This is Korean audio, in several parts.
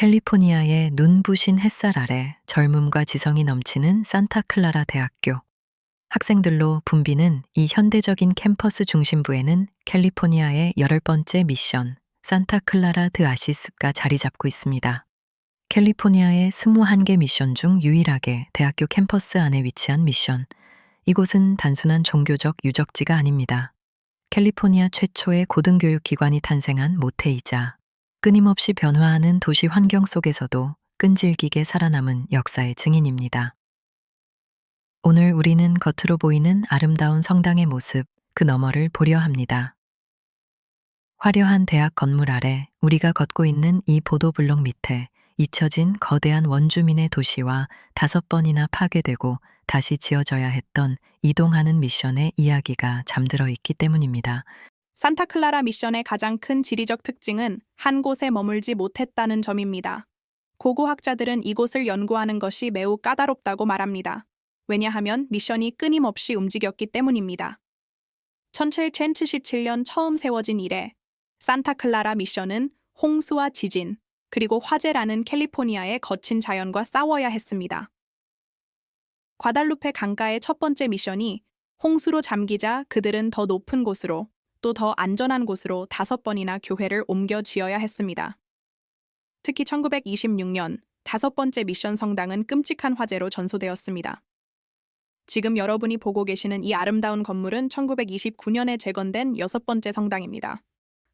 캘리포니아의 눈부신 햇살 아래 젊음과 지성이 넘치는 산타클라라 대학교. 학생들로 붐비는 이 현대적인 캠퍼스 중심부에는 캘리포니아의 8번째 미션, 산타클라라 드 아시스가 자리 잡고 있습니다. 캘리포니아의 21개 미션 중 유일하게 대학교 캠퍼스 안에 위치한 미션. 이곳은 단순한 종교적 유적지가 아닙니다. 캘리포니아 최초의 고등교육 기관이 탄생한 모태이자 끊임없이 변화하는 도시 환경 속에서도 끈질기게 살아남은 역사의 증인입니다. 오늘 우리는 겉으로 보이는 아름다운 성당의 모습, 그 너머를 보려 합니다. 화려한 대학 건물 아래 우리가 걷고 있는 이 보도블록 밑에 잊혀진 거대한 원주민의 도시와 5번이나 파괴되고 다시 지어져야 했던 이동하는 미션의 이야기가 잠들어 있기 때문입니다. 산타클라라 미션의 가장 큰 지리적 특징은 한 곳에 머물지 못했다는 점입니다. 고고학자들은 이곳을 연구하는 것이 매우 까다롭다고 말합니다. 왜냐하면 미션이 끊임없이 움직였기 때문입니다. 1777년 처음 세워진 이래 산타클라라 미션은 홍수와 지진, 그리고 화재라는 캘리포니아의 거친 자연과 싸워야 했습니다. 과달루페 강가의 첫 번째 미션이 홍수로 잠기자 그들은 더 높은 곳으로, 또 더 안전한 곳으로 5번이나 교회를 옮겨 지어야 했습니다. 특히 1926년 5번째 미션 성당은 끔찍한 화재로 전소되었습니다. 지금 여러분이 보고 계시는 이 아름다운 건물은 1929년에 재건된 6번째 성당입니다.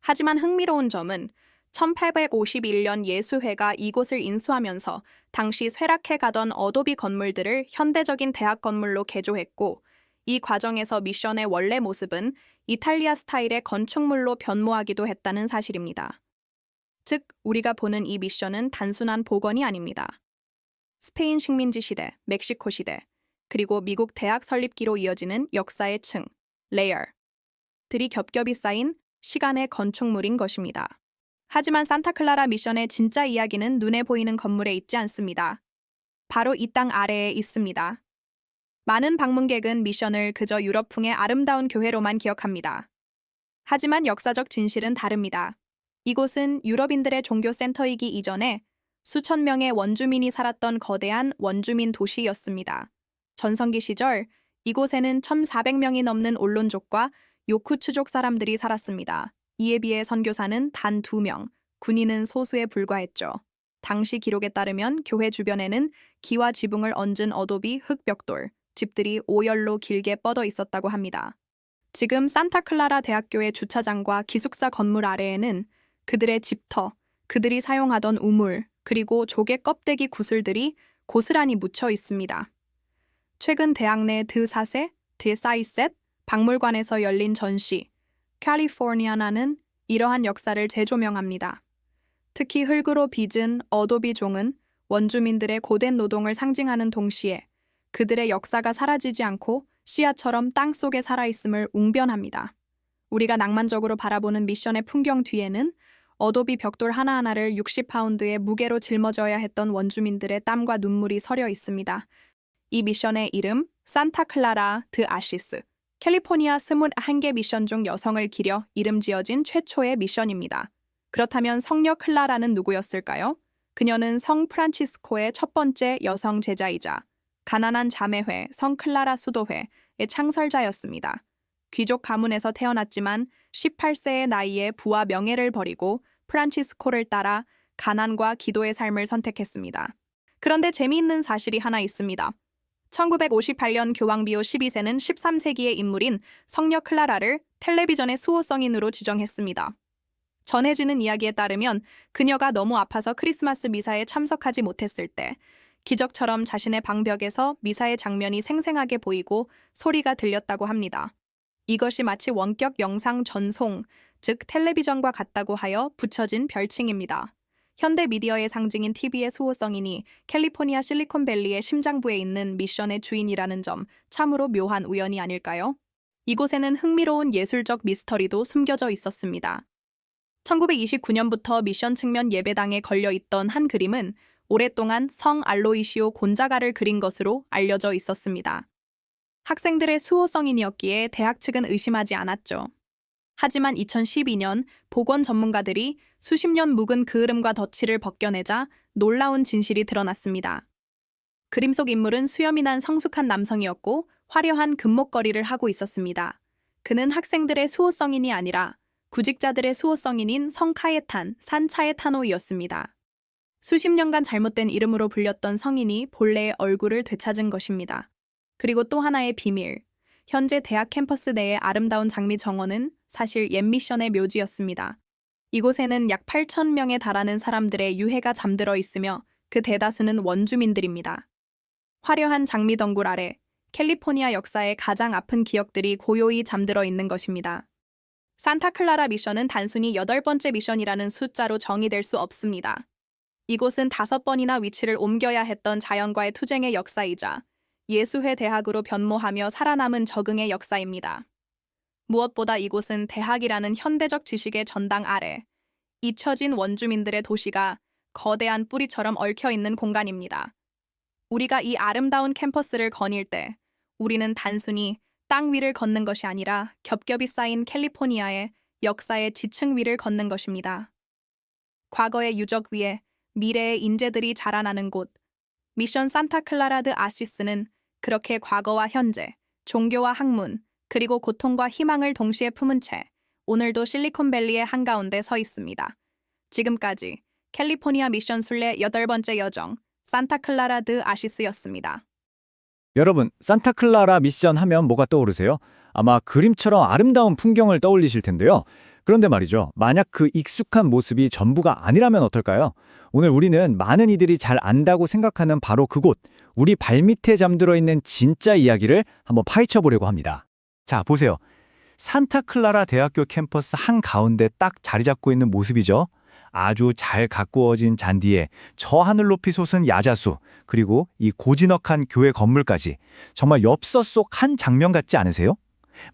하지만 흥미로운 점은 1851년 예수회가 이곳을 인수하면서 당시 쇠락해 가던 어도비 건물들을 현대적인 대학 건물로 개조했고, 이 과정에서 미션의 원래 모습은 이탈리아 스타일의 건축물로 변모하기도 했다는 사실입니다. 즉, 우리가 보는 이 미션은 단순한 복원이 아닙니다. 스페인 식민지 시대, 멕시코 시대, 그리고 미국 대학 설립기로 이어지는 역사의 층, 레이어들이 겹겹이 쌓인 시간의 건축물인 것입니다. 하지만 산타클라라 미션의 진짜 이야기는 눈에 보이는 건물에 있지 않습니다. 바로 이 땅 아래에 있습니다. 많은 방문객은 미션을 그저 유럽풍의 아름다운 교회로만 기억합니다. 하지만 역사적 진실은 다릅니다. 이곳은 유럽인들의 종교 센터이기 이전에 수천 명의 원주민이 살았던 거대한 원주민 도시였습니다. 전성기 시절 이곳에는 1,400명이 넘는 온론족과 요쿠츠족 사람들이 살았습니다. 이에 비해 선교사는 단 2명, 군인은 소수에 불과했죠. 당시 기록에 따르면 교회 주변에는 기와 지붕을 얹은 어도비 흙벽돌, 집들이 오열로 길게 뻗어 있었다고 합니다. 지금 산타클라라 대학교의 주차장과 기숙사 건물 아래에는 그들의 집터, 그들이 사용하던 우물, 그리고 조개 껍데기 구슬들이 고스란히 묻혀 있습니다. 최근 대학 내 드사세, 드사이셋 박물관에서 열린 전시, 캘리포니아나는 이러한 역사를 재조명합니다. 특히 흙으로 빚은 어도비 종은 원주민들의 고된 노동을 상징하는 동시에 그들의 역사가 사라지지 않고 씨앗처럼 땅속에 살아있음을 웅변합니다. 우리가 낭만적으로 바라보는 미션의 풍경 뒤에는 어도비 벽돌 하나하나를 60파운드의 무게로 짊어져야 했던 원주민들의 땀과 눈물이 서려 있습니다. 이 미션의 이름, 산타클라라 드 아시스. 캘리포니아 21개 미션 중 여성을 기려 이름 지어진 최초의 미션입니다. 그렇다면 성녀 클라라는 누구였을까요? 그녀는 성 프란치스코의 첫 번째 여성 제자이자 가난한 자매회 성 클라라 수도회의 창설자였습니다. 귀족 가문에서 태어났지만 18세의 나이에 부와 명예를 버리고 프란치스코를 따라 가난과 기도의 삶을 선택했습니다. 그런데 재미있는 사실이 하나 있습니다. 1958년 교황 비오 12세는 13세기의 인물인 성녀 클라라를 텔레비전의 수호성인으로 지정했습니다. 전해지는 이야기에 따르면 그녀가 너무 아파서 크리스마스 미사에 참석하지 못했을 때 기적처럼 자신의 방벽에서 미사의 장면이 생생하게 보이고 소리가 들렸다고 합니다. 이것이 마치 원격 영상 전송, 즉 텔레비전과 같다고 하여 붙여진 별칭입니다. 현대 미디어의 상징인 TV의 수호성인이 캘리포니아 실리콘밸리의 심장부에 있는 미션의 주인이라는 점, 참으로 묘한 우연이 아닐까요? 이곳에는 흥미로운 예술적 미스터리도 숨겨져 있었습니다. 1929년부터 미션 측면 예배당에 걸려있던 한 그림은 오랫동안 성 알로이시오 곤자가를 그린 것으로 알려져 있었습니다. 학생들의 수호성인이었기에 대학 측은 의심하지 않았죠. 하지만 2012년 보건 전문가들이 수십 년 묵은 그을음과 덧칠을 벗겨내자 놀라운 진실이 드러났습니다. 그림 속 인물은 수염이 난 성숙한 남성이었고 화려한 금목걸이를 하고 있었습니다. 그는 학생들의 수호성인이 아니라 구직자들의 수호성인인 성카예탄, 산차에타노이었습니다. 수십 년간 잘못된 이름으로 불렸던 성인이 본래의 얼굴을 되찾은 것입니다. 그리고 또 하나의 비밀. 현재 대학 캠퍼스 내의 아름다운 장미 정원은 사실 옛 미션의 묘지였습니다. 이곳에는 약 8,000명에 달하는 사람들의 유해가 잠들어 있으며 그 대다수는 원주민들입니다. 화려한 장미 덩굴 아래 캘리포니아 역사의 가장 아픈 기억들이 고요히 잠들어 있는 것입니다. 산타클라라 미션은 단순히 8번째 미션이라는 숫자로 정의될 수 없습니다. 이곳은 5번이나 위치를 옮겨야 했던 자연과의 투쟁의 역사이자 예수회 대학으로 변모하며 살아남은 적응의 역사입니다. 무엇보다 이곳은 대학이라는 현대적 지식의 전당 아래 잊혀진 원주민들의 도시가 거대한 뿌리처럼 얽혀있는 공간입니다. 우리가 이 아름다운 캠퍼스를 거닐 때 우리는 단순히 땅 위를 걷는 것이 아니라 겹겹이 쌓인 캘리포니아의 역사의 지층 위를 걷는 것입니다. 과거의 유적 위에 미래의 인재들이 자라나는 곳, 미션 산타클라라 드 아시스는 그렇게 과거와 현재, 종교와 학문, 그리고 고통과 희망을 동시에 품은 채 오늘도 실리콘밸리의 한가운데 서 있습니다. 지금까지 캘리포니아 미션 순례 8번째 여정, 산타클라라 드 아시스였습니다. 여러분, 산타클라라 미션 하면 뭐가 떠오르세요? 아마 그림처럼 아름다운 풍경을 떠올리실 텐데요. 그런데 말이죠. 만약 그 익숙한 모습이 전부가 아니라면 어떨까요? 오늘 우리는 많은 이들이 잘 안다고 생각하는 바로 그곳, 우리 발밑에 잠들어 있는 진짜 이야기를 한번 파헤쳐 보려고 합니다. 자, 보세요. 산타클라라 대학교 캠퍼스 한가운데 딱 자리 잡고 있는 모습이죠. 아주 잘 가꾸어진 잔디에 저 하늘 높이 솟은 야자수, 그리고 이 고즈넉한 교회 건물까지 정말 엽서 속 한 장면 같지 않으세요?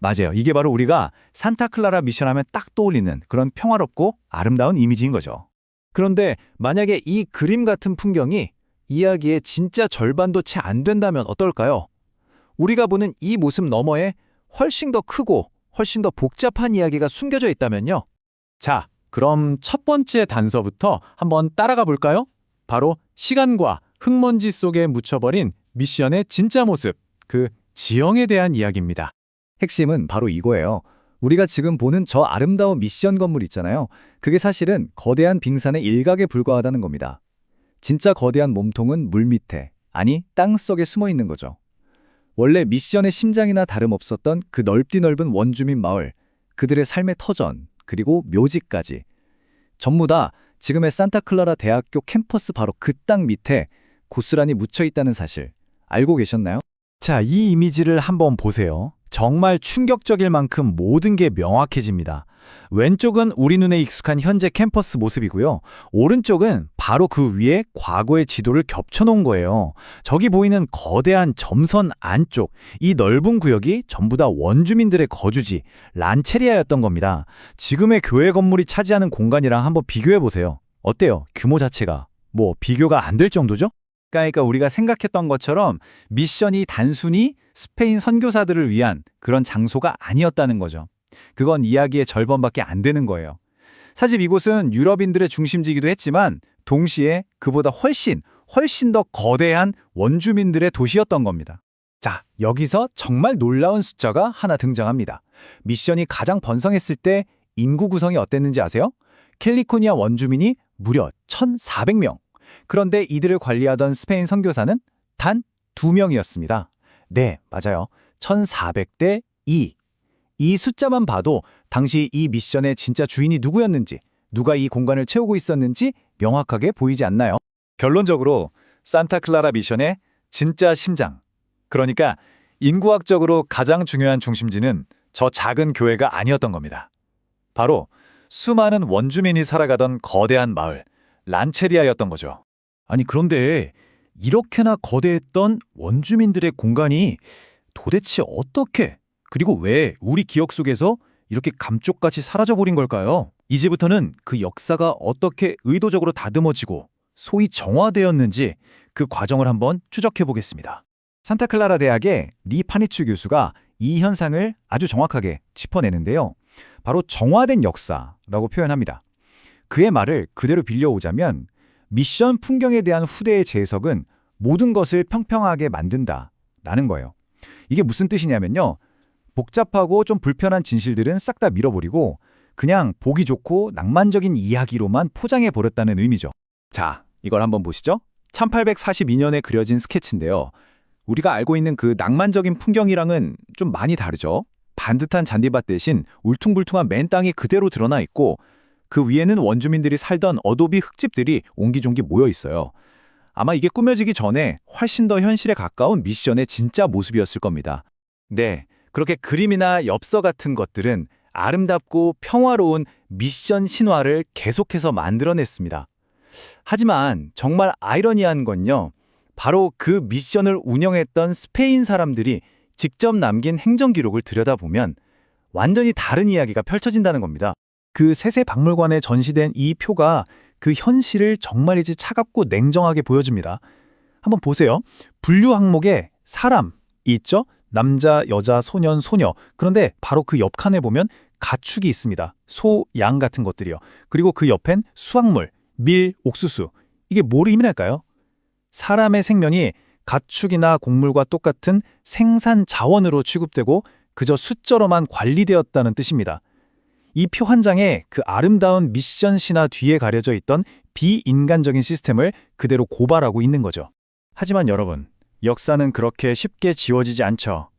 맞아요. 이게 바로 우리가 산타클라라 미션 하면 딱 떠올리는 그런 평화롭고 아름다운 이미지인 거죠. 그런데 만약에 이 그림 같은 풍경이 이야기의 진짜 절반도 채 안 된다면 어떨까요? 우리가 보는 이 모습 너머에 훨씬 더 크고 훨씬 더 복잡한 이야기가 숨겨져 있다면요. 자, 그럼 첫 번째 단서부터 한번 따라가 볼까요? 바로 시간과 흙먼지 속에 묻혀버린 미션의 진짜 모습, 그 지형에 대한 이야기입니다. 핵심은 바로 이거예요. 우리가 지금 보는 저 아름다운 미션 건물 있잖아요. 그게 사실은 거대한 빙산의 일각에 불과하다는 겁니다. 진짜 거대한 몸통은 물 밑에, 아니 땅 속에 숨어 있는 거죠. 원래 미션의 심장이나 다름없었던 그 넓디 넓은 원주민 마을, 그들의 삶의 터전, 그리고 묘지까지 전부 다 지금의 산타클라라 대학교 캠퍼스 바로 그 땅 밑에 고스란히 묻혀 있다는 사실 알고 계셨나요? 자, 이 이미지를 한번 보세요. 정말 충격적일 만큼 모든 게 명확해집니다. 왼쪽은 우리 눈에 익숙한 현재 캠퍼스 모습이고요. 오른쪽은 바로 그 위에 과거의 지도를 겹쳐놓은 거예요. 저기 보이는 거대한 점선 안쪽, 이 넓은 구역이 전부 다 원주민들의 거주지, 란체리아였던 겁니다. 지금의 교회 건물이 차지하는 공간이랑 한번 비교해보세요. 어때요? 규모 자체가. 비교가 안 될 정도죠? 그러니까 우리가 생각했던 것처럼 미션이 단순히 스페인 선교사들을 위한 그런 장소가 아니었다는 거죠. 그건 이야기의 절반밖에 안 되는 거예요. 사실 이곳은 유럽인들의 중심지이기도 했지만 동시에 그보다 훨씬 더 거대한 원주민들의 도시였던 겁니다. 자, 여기서 정말 놀라운 숫자가 하나 등장합니다. 미션이 가장 번성했을 때 인구 구성이 어땠는지 아세요? 캘리포니아 원주민이 무려 1,400명. 그런데 이들을 관리하던 스페인 선교사는 단 2명이었습니다. 네, 맞아요. 1,400대 2. 이 숫자만 봐도 당시 이 미션의 진짜 주인이 누구였는지, 누가 이 공간을 채우고 있었는지 명확하게 보이지 않나요? 결론적으로 산타클라라 미션의 진짜 심장, 그러니까 인구학적으로 가장 중요한 중심지는 저 작은 교회가 아니었던 겁니다. 바로 수많은 원주민이 살아가던 거대한 마을, 란체리아였던 거죠. 아니, 그런데 이렇게나 거대했던 원주민들의 공간이 도대체 어떻게, 그리고 왜 우리 기억 속에서 이렇게 감쪽같이 사라져버린 걸까요? 이제부터는 그 역사가 어떻게 의도적으로 다듬어지고 소위 정화되었는지 그 과정을 한번 추적해 보겠습니다. 산타클라라 대학의 니 파니추 교수가 이 현상을 아주 정확하게 짚어내는데요. 바로 정화된 역사라고 표현합니다. 그의 말을 그대로 빌려오자면 미션 풍경에 대한 후대의 재해석은 모든 것을 평평하게 만든다라는 거예요. 이게 무슨 뜻이냐면요. 복잡하고 좀 불편한 진실들은 싹 다 밀어버리고 그냥 보기 좋고 낭만적인 이야기로만 포장해버렸다는 의미죠. 자, 이걸 한번 보시죠. 1842년에 그려진 스케치인데요. 우리가 알고 있는 그 낭만적인 풍경이랑은 좀 많이 다르죠. 반듯한 잔디밭 대신 울퉁불퉁한 맨 땅이 그대로 드러나 있고 그 위에는 원주민들이 살던 어도비 흙집들이 옹기종기 모여 있어요. 아마 이게 꾸며지기 전에 훨씬 더 현실에 가까운 미션의 진짜 모습이었을 겁니다. 네, 그렇게 그림이나 엽서 같은 것들은 아름답고 평화로운 미션 신화를 계속해서 만들어냈습니다. 하지만 정말 아이러니한 건요. 바로 그 미션을 운영했던 스페인 사람들이 직접 남긴 행정기록을 들여다보면 완전히 다른 이야기가 펼쳐진다는 겁니다. 그 세세박물관에 전시된 이 표가 그 현실을 정말이지 차갑고 냉정하게 보여줍니다. 한번 보세요. 분류 항목에 사람 있죠? 남자, 여자, 소년, 소녀. 그런데 바로 그 옆칸에 보면 가축이 있습니다. 소, 양 같은 것들이요. 그리고 그 옆엔 수확물, 밀, 옥수수. 이게 뭘 의미할까요? 사람의 생명이 가축이나 곡물과 똑같은 생산 자원으로 취급되고 그저 숫자로만 관리되었다는 뜻입니다. 이 표 한 장에 그 아름다운 미션 신화 뒤에 가려져 있던 비인간적인 시스템을 그대로 고발하고 있는 거죠. 하지만 여러분, 역사는 그렇게 쉽게 지워지지 않죠.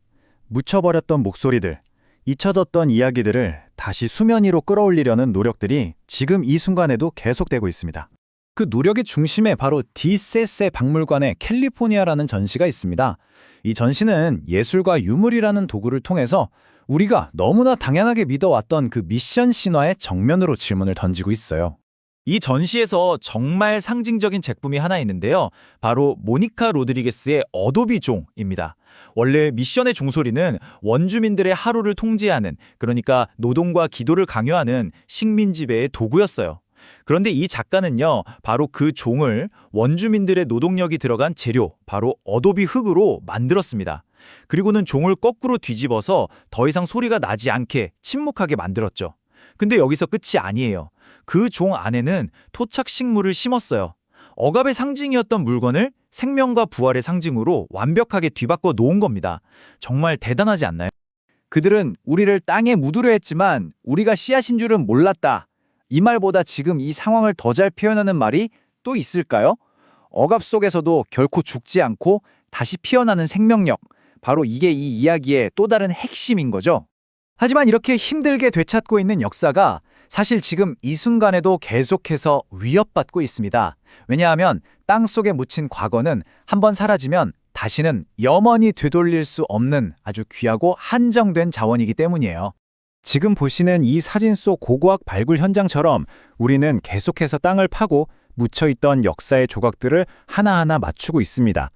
묻혀버렸던 목소리들, 잊혀졌던 이야기들을 다시 수면 위로 끌어올리려는 노력들이 지금 이 순간에도 계속되고 있습니다. 그 노력의 중심에 바로 디세세 박물관의 캘리포니아라는 전시가 있습니다. 이 전시는 예술과 유물이라는 도구를 통해서 우리가 너무나 당연하게 믿어왔던 그 미션 신화의 정면으로 질문을 던지고 있어요. 이 전시에서 정말 상징적인 제품이 하나 있는데요. 바로 모니카 로드리게스의 어도비 종입니다. 원래 미션의 종소리는 원주민들의 하루를 통제하는, 그러니까 노동과 기도를 강요하는 식민지배의 도구였어요. 그런데 이 작가는요, 바로 그 종을 원주민들의 노동력이 들어간 재료, 바로 어도비 흙으로 만들었습니다. 그리고는 종을 거꾸로 뒤집어서 더 이상 소리가 나지 않게 침묵하게 만들었죠. 근데 여기서 끝이 아니에요. 그 종 안에는 토착 식물을 심었어요. 억압의 상징이었던 물건을 생명과 부활의 상징으로 완벽하게 뒤바꿔 놓은 겁니다. 정말 대단하지 않나요? 그들은 우리를 땅에 묻으려 했지만 우리가 씨앗인 줄은 몰랐다. 이 말보다 지금 이 상황을 더 잘 표현하는 말이 또 있을까요? 억압 속에서도 결코 죽지 않고 다시 피어나는 생명력. 바로 이게 이 이야기의 또 다른 핵심인 거죠. 하지만 이렇게 힘들게 되찾고 있는 역사가 사실 지금 이 순간에도 계속해서 위협받고 있습니다. 왜냐하면 땅 속에 묻힌 과거는 한번 사라지면 다시는 영원히 되돌릴 수 없는 아주 귀하고 한정된 자원이기 때문이에요. 지금 보시는 이 사진 속 고고학 발굴 현장처럼 우리는 계속해서 땅을 파고 묻혀있던 역사의 조각들을 하나하나 맞추고 있습니다.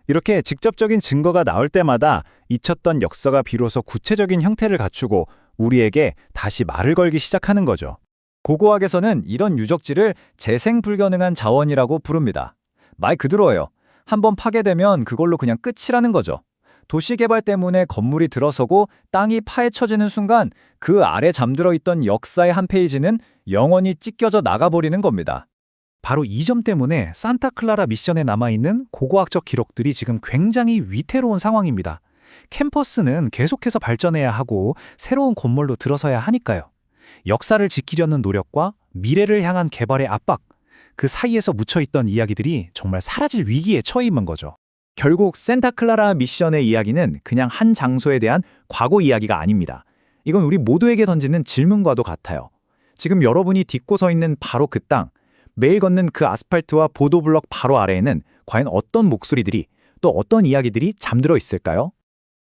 이렇게 직접적인 증거가 나올 때마다 잊혔던 역사가 비로소 구체적인 형태를 갖추고 우리에게 다시 말을 걸기 시작하는 거죠. 고고학에서는 이런 유적지를 재생 불가능한 자원이라고 부릅니다. 말 그대로예요. 한번 파괴되면 그걸로 그냥 끝이라는 거죠. 도시개발 때문에 건물이 들어서고 땅이 파헤쳐지는 순간 그 아래 잠들어 있던 역사의 한 페이지는 영원히 찢겨져 나가버리는 겁니다. 바로 이 점 때문에 산타클라라 미션에 남아있는 고고학적 기록들이 지금 굉장히 위태로운 상황입니다. 캠퍼스는 계속해서 발전해야 하고 새로운 건물로 들어서야 하니까요. 역사를 지키려는 노력과 미래를 향한 개발의 압박, 그 사이에서 묻혀있던 이야기들이 정말 사라질 위기에 처해 있는 거죠. 결국 산타클라라 미션의 이야기는 그냥 한 장소에 대한 과거 이야기가 아닙니다. 이건 우리 모두에게 던지는 질문과도 같아요. 지금 여러분이 딛고 서 있는 바로 그 땅, 매일 걷는 그 아스팔트와 보도블럭 바로 아래에는 과연 어떤 목소리들이 또 어떤 이야기들이 잠들어 있을까요?